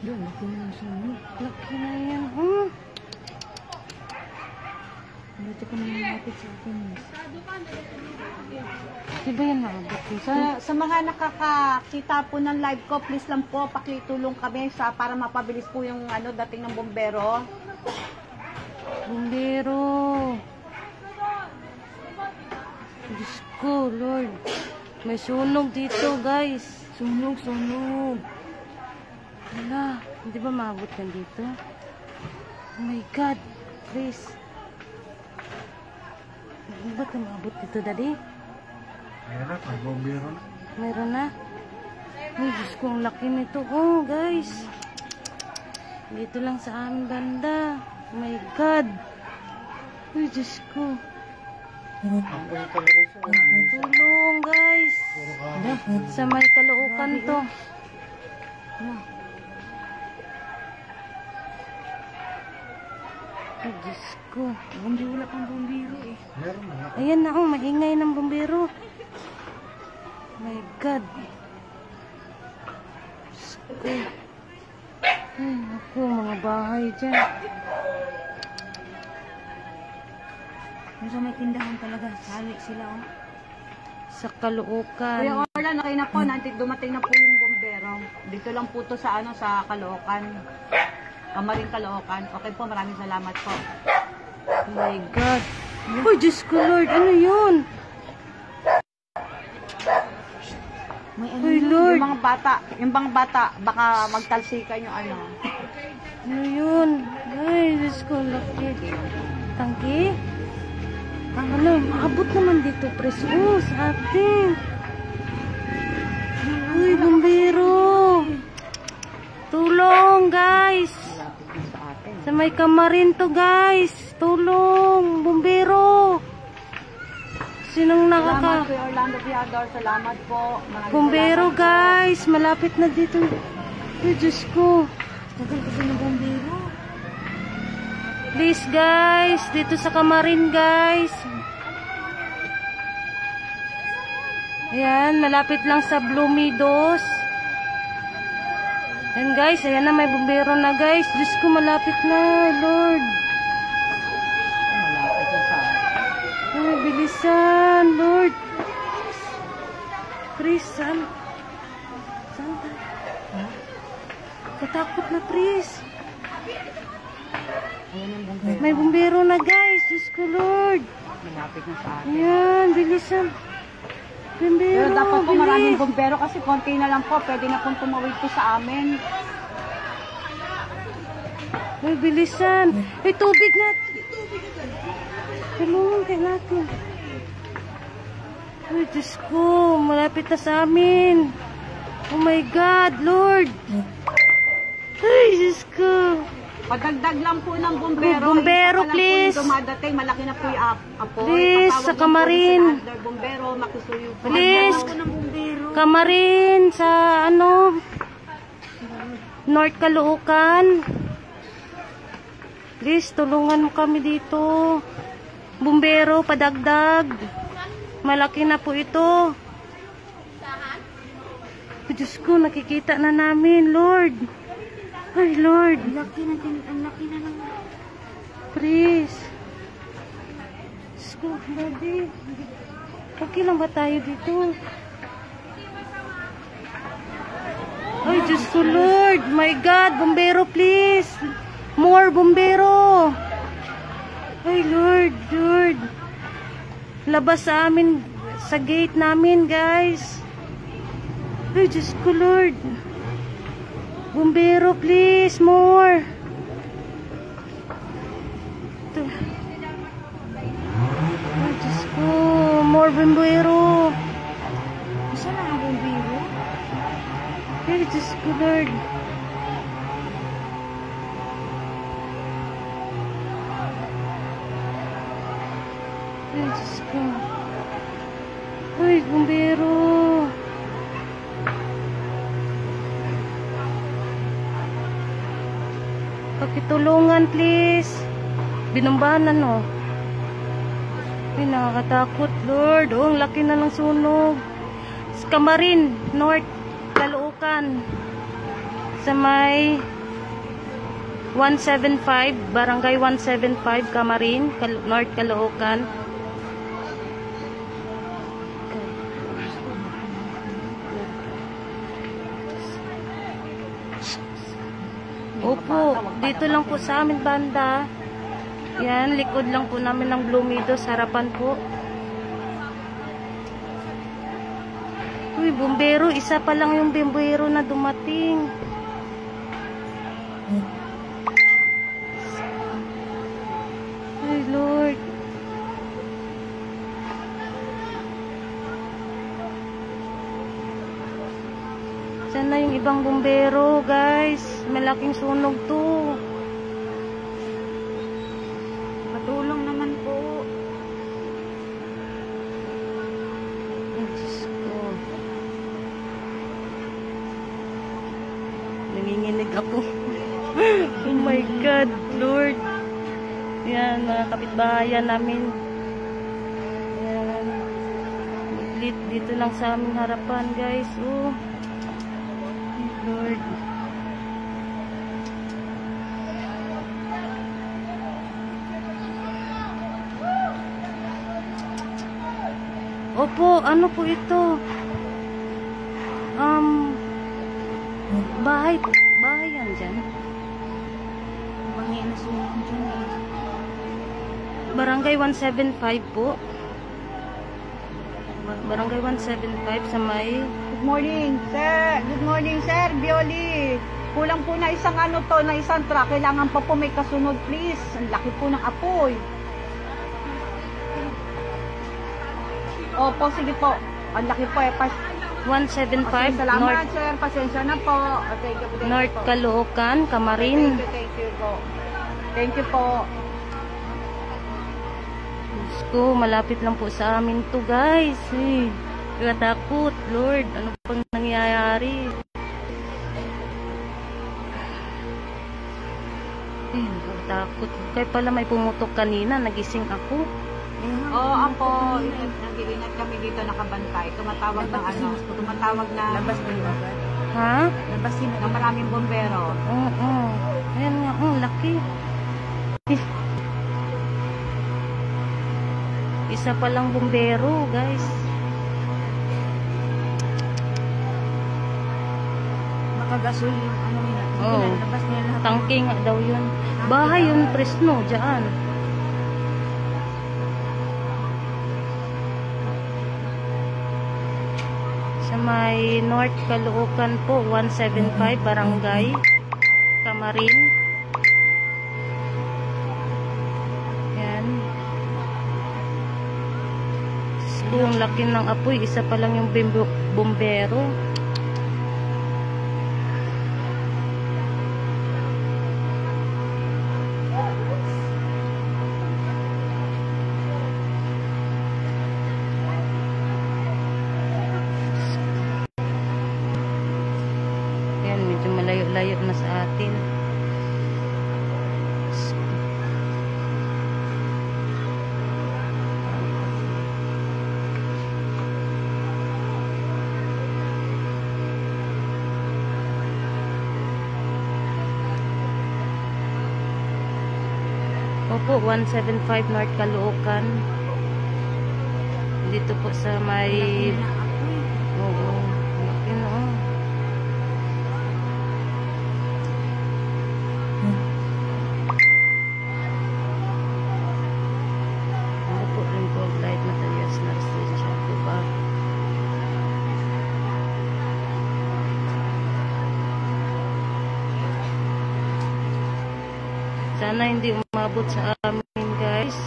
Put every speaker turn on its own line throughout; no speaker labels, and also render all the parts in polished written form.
Doon, laki na yung sunog.
Laki na yan.
Dito ka naman lapit sa akin.
Diba yan maabot dito?
Sa mga nakakakita po ng live ko, please lang po, pakitulong kami para mapabilis po yung dating ng bombero.
Bombero. Diyos ko, Lord. May sunog dito, guys.
Sunog, sunog.
Wala. Hindi ba maabot yan dito? Oh my God. Please. Ba't na maabot dito, Daddy?
Meron, may bombero na.
Meron na? Ay, Diyos ko, ang laki nito. Oh, guys. Dito lang sa aming banda. Oh my God. Ay, Diyos ko. Tulong, guys. Sa may Caloocan to. Ay, Diyos ko.
Wala pang bombero eh.
Meron na.
Ayan na, maingay ng bombero. My God. Diyos ko. Ay, naku, mga bahay dyan.
Yung sa may tindahan talaga, sali sila oh.
Sa Caloocan.
Kuya Orlan, okay na po, dumating na po yung bombero. Dito lang po to sa sa Caloocan. Kamaring Caloocan. Okay po, maraming salamat po.
Oh my God. Oh, Diyos ko, Lord. Ano yun?
May
Ay, Lord.
Yung mga bata, baka magtalsikan yung
Ano yun? Ay, Diyos ko, laki. Tangki? Ano, maabot naman dito, pres. Oh, sa atin. Uy, bombero. Tulong, guys. Sa may kamarin to, guys. Tulong, bombero. Sinong
Salamat Kuya Orlando Viador, salamat po. Maraming
Bombero,
salamat po.
guys. Malapit na dito. Ay, Diyos ko.
tagal kasi ng bombero.
Please, guys. Dito sa kamarin, guys. Ayan, malapit lang sa Blumidos. Ayan, guys. Ayan na, may bombero na, guys. Diyos ko, malapit na, Lord.
Malapit na sa
Ay, bilisan, Lord. Pris, saan? Saan tayo? Katakot na, Pris.
Ayan ang bombero.
May bombero na, guys. Diyos ko, Lord.
Malapit na sa atin.
Ayan, bilisan. Bombero,
Pero dapat po
bilis.
maraming bombero kasi konti na lang po. Pwede na pong tumawid po sa amin.
Ay, bilisan. Ay, tubig na. Tulungan kayo natin. Ay, Diyos ko. Malapit na sa amin. Oh my God, Lord. Ay, Diyos ko.
Padagdag lang po ng bombero.
Bombero,
Isa pa lang
please.
po yung dumadating. Malaki na po yung apoy.
Please,
Patawag
sa
lang po
kamarin.
sa under bombero, makisuyo po.
Please.
Patawag ng bombero.
Kamarin sa North Caloocan. Please, tulungan mo kami dito. Bumbero, padagdag. Malaki na po ito. Diyos ko, nakikita na namin, Lord. Ay, Lord.
Ang laki na ng...
Please. Diyos ko, Daddy. Okay lang ba tayo dito? Ay, Diyos ko, Lord. My God, bumbero, please. More bumbero. Ay, Lord, Lord. Labas sa amin, sa gate namin, guys. Ay, Diyos ko, Lord. Bumbero, please, more. Ito. Ay, Diyos ko, more bumbero.
Isa na ang bombero?
Ay, Diyos ko, Lord. Ay, Diyos ko. Ay, bumbero. Pakitulungan, please. Binumbahan na, no? Ay, nakakatakot, Lord. Oh, ang laki na ng sunog. Sa Kamarin, North Caloocan. Sa may 175, Barangay 175, Camarin, North Caloocan. Opo, dito lang po sa amin banda. Yan, likod lang po namin ng Blue Meadows, harapan po. Uy, bumbero, isa pa lang yung bumbero na dumating. Ay, Lord. Saan na yung ibang bumbero, guys? Malaking sunog to.
Patulong naman po.
Ay, Diyos ko. Nanginginig ako. Oh my God, Lord. Yan, mga kapitbahayan namin. Yan. Dito lang sa aming harapan, guys. Oh. Lord. Opo, ano po ito? Bahay yan dyan.
Bangin na sunog dyan eh.
Barangay 175 po. Barangay 175 sa may...
Good morning, sir. Good morning, sir. Bioli. Kulang po na isang ano to, na isang truck. Kailangan pa po may kasunod, please. Ang laki po ng apoy. Opo, sige po. Ang laki po eh.
175
Salamat,
North,
sir. Pasensya na po. Thank you po.
North Caloocan, Camarin.
Thank you po. Thank you po.
Diyos ko, malapit lang po sa amin to, guys. Eh, katakot, Lord. Ano pang nangyayari? Eh, nakatakot. Kaya pala may pumutok kanina. Nagising ako.
Oo, ako. Nag-iingat kami dito nakabantay. Tumatawag na ano. Tumatawag na.
Labas na yun agad.
Ha?
Labas yun
Na maraming bombero.
Oo. Ayan nga, laki. Eh. Isa pa lang bumbero, guys.
Makagasol yung ano nila.
Oo.
Labas nila lahat.
Tangke nga daw yun. Bahay yun, Presno, dyan. Sa may North Caloocan po, 175, Barangay Camarin. Yan. So, ang laki ng apoy. Isa pa lang yung bumbero. Yan, medyo malayo-layo na sa atin. Opo, 175 North Caloocan. Dito po sa may... Oo, laki na. Ano po rin po, light materials na restriction po ba? Sana hindi umabot sa amin, guys.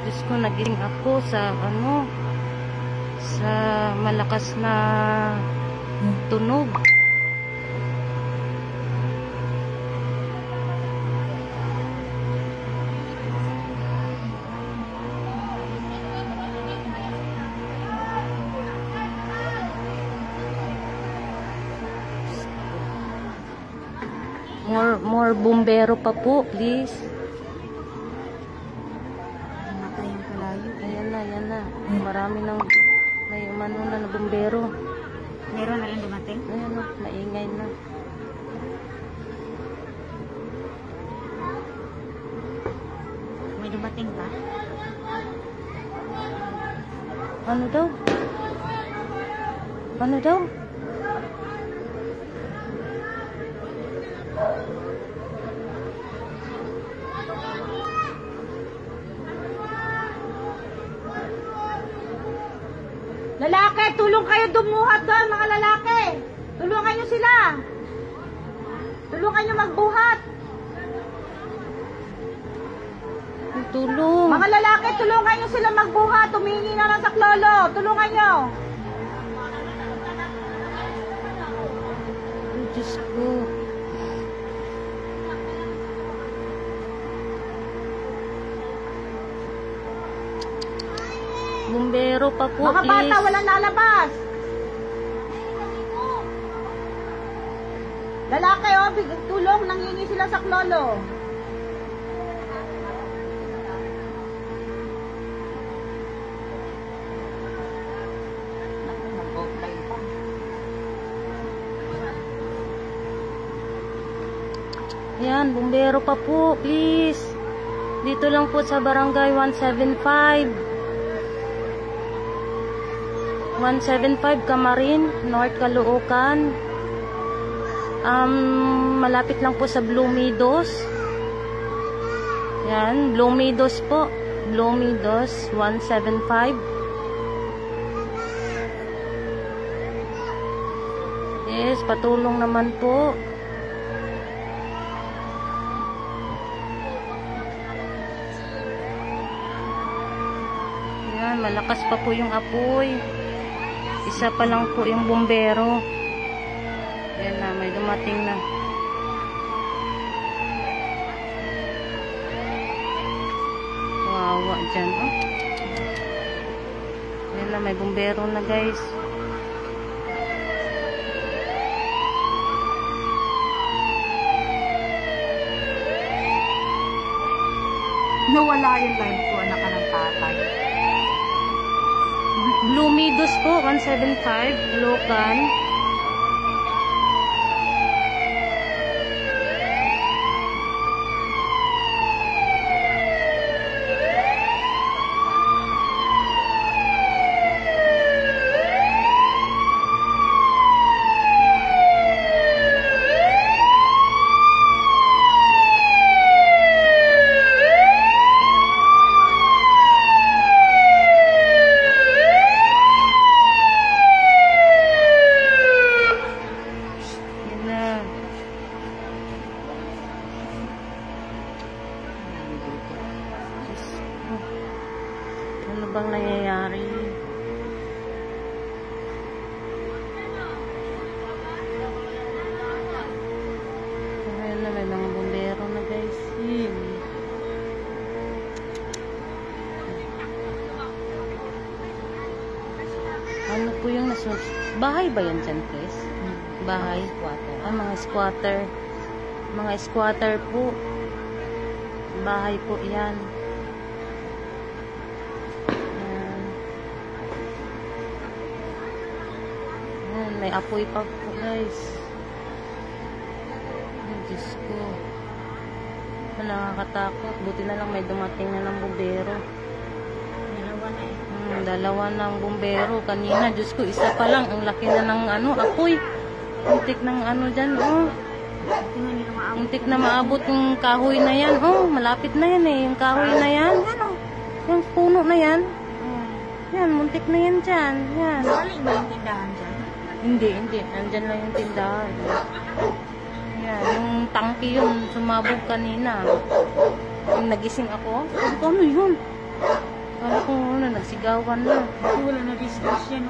Diyos ko, naging ako sa ano, sa malakas na tunog. More bumbero pa po, please.
Namatay yung kalayo.
Ayan na. Marami nang may umano na bumbero.
Meron na lang dumating.
Ayan na, maingay na.
dumating ka?
Ano daw? Ano daw?
Lalaki, tulong kayo dumuhat doon, mga lalaki. Tulungan nyo sila. Tulungan nyo magbuhat.
Tulong.
Mga lalaki, tulungan nyo sila magbuhat. Tumingi na ng saklolo. Tulungan nyo.
Ay, Diyos ko. Bumbero pa po,
Mga bata,
please.
walang lalabas. Lalaki, oh, tulong. Nangingi sila saklolo.
Ayan, bumbero pa po, please. Dito lang po sa barangay 175. 175 Camarin, North Caloocan. Malapit lang po sa Blue Meadows. Yan, Blue Meadows po. Blue Meadows 175. Yes, patulong naman po. Yan, malakas pa po yung apoy. Isa pa lang po yung bumbero. Yan na, may dumating na. Wawa dyan, oh. Yan na, may bumbero na, guys.
Nawala yung live ko, anak ka ng tatay.
Blue Meadows po, 175, Locan. Ano bang nangyayari? Ayan na, may mga bumbero na, guys. Ano po yung nasunod? Bahay ba yan dyan, Chris? Bahay? Mga squatter. Mga squatter po. Bahay po yan. May apoy pa po, guys. Ay, Diyos ko. Nakakatakot. Buti na lang may dumating na ng bumbero.
Dalawa na eh.
Dalawa ng bumbero. Kanina, Diyos ko, isa pa lang. Ang laki na ng apoy. Muntik ng dyan, oh. Muntik na maabot yung kahoy na yan. Oh, malapit na yan eh. Yung kahoy na yan. Yan, oh. Yung puno na yan. Yan, muntik na yan dyan. Yan.
Galing ba yung tindahan dyan?
Hindi. Nandyan lang yung tindahan. Yan, yung tangke yun, sumabog kanina. Yung nagising ako, sabi ko, ano yun? Kala ko, nagsigawan na.
Kasi wala na discuss yan.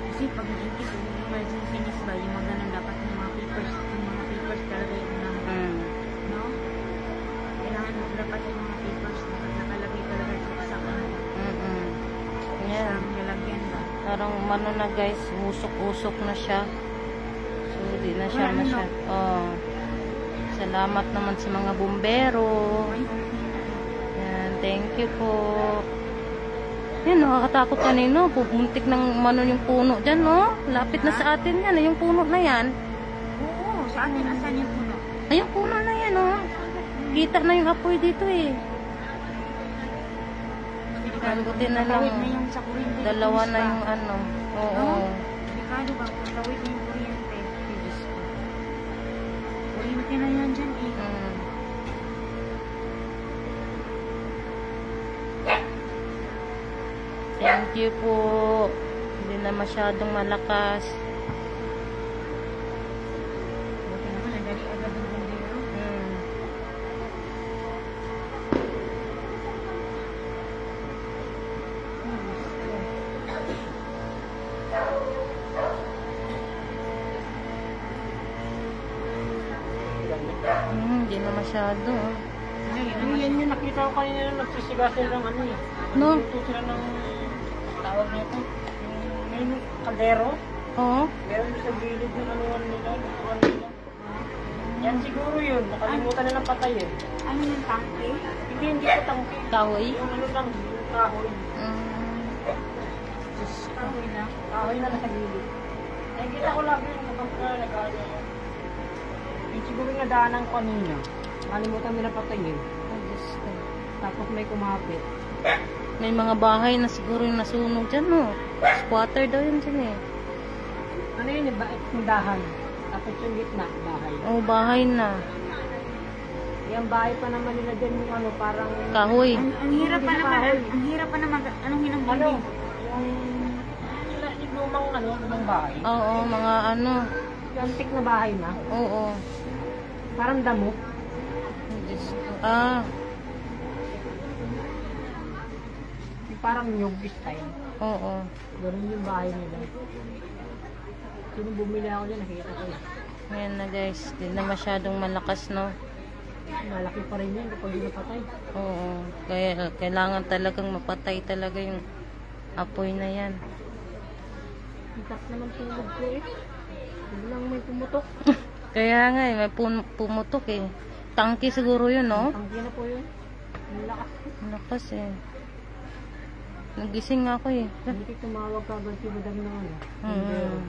Kasi pag nag-ibig, emergency needs ba, yung mga ganun dapat yung mga papers talaga yung no? Kailangan mo dapat yung mga papers na nakalagay talaga sa
Yan.
nilagyan ba?
Parang na guys, usok-usok na siya. So, di na siya Oh. Salamat naman sa mga bumbero. Yan. Thank you po. Yan, nakakatakot kanino. Pupuntik ng mano yung puno dyan, no? Lapit na sa atin yan. Yung puno na yan.
Oo, sa atin, asan yung puno?
Ay, yung puno na yan, no? Kita na yung apoy dito, eh. Buti na lang.
Tawid na yung sa kuryente.
Dalawa na yung ano. Oo.
Delikado ba? Tawid na yung kuryente. Kuryente na yan dyan, eh.
Mm. Thank you po. Hindi na masyadong malakas.
Buti naman, nadali agad ng bumbero.
Mm. Hindi na masyado.
Ano yan yung nakita ko kanina nung nagsisiga sila ng ano eh.
No?
Ito sila ng tawag nito. Yung may kaldero.
Oo.
Meron sa gilid ng anuan nila. Lutuan nila. Yan siguro yun. Nakalimutan nilang patay eh.
Ano yung tangke?
Hindi ko tangki.
Kahoy.
Yung ano lang, yung kahoy.
Kahoy na.
Kahoy na nasa gilid. Nakikita ko lagi yung kapag nag-ano. Yung siguro yung nadaanan ko kanina. Nakalimutan nila patay eh. Tapos may kumapit.
May mga bahay na siguro yung nasunog dyan, no? Squatter daw yun dyan, eh.
Ano yun eh, tindahan. Tapos yung gitna, bahay.
Oo, bahay na.
Yung bahay pa naman nila dyan yung ano, parang...
Kahoy.
Ang hirap pa naman. Ang hirap pa naman. Anong
Ano?
hinang
Yung lumang ano, lumang bahay.
Oo, mga ano.
Yung antik na bahay na.
Oo.
Parang damo.
Ah,
Yung parang nyug style.
oo.
Ganun yung bahay nila. Sino bumili ako dyan, nakita ko yun.
Ayan na guys. Hindi na masyadong malakas, no?
Malaki pa rin yan kapag hindi napatay.
Oo. Kaya kailangan talagang mapatay talaga yung apoy na yan.
Itak naman tulog ko eh. Biglang may pumutok.
Kaya nga, eh, may pumutok, eh. Tangki siguro yun, no?
Tanggi na po yun. Ang lakas.
Ang lakas, eh. Nagising nga ako, eh.
Hindi tumawag ka agad si Madam na ano.
Hmm.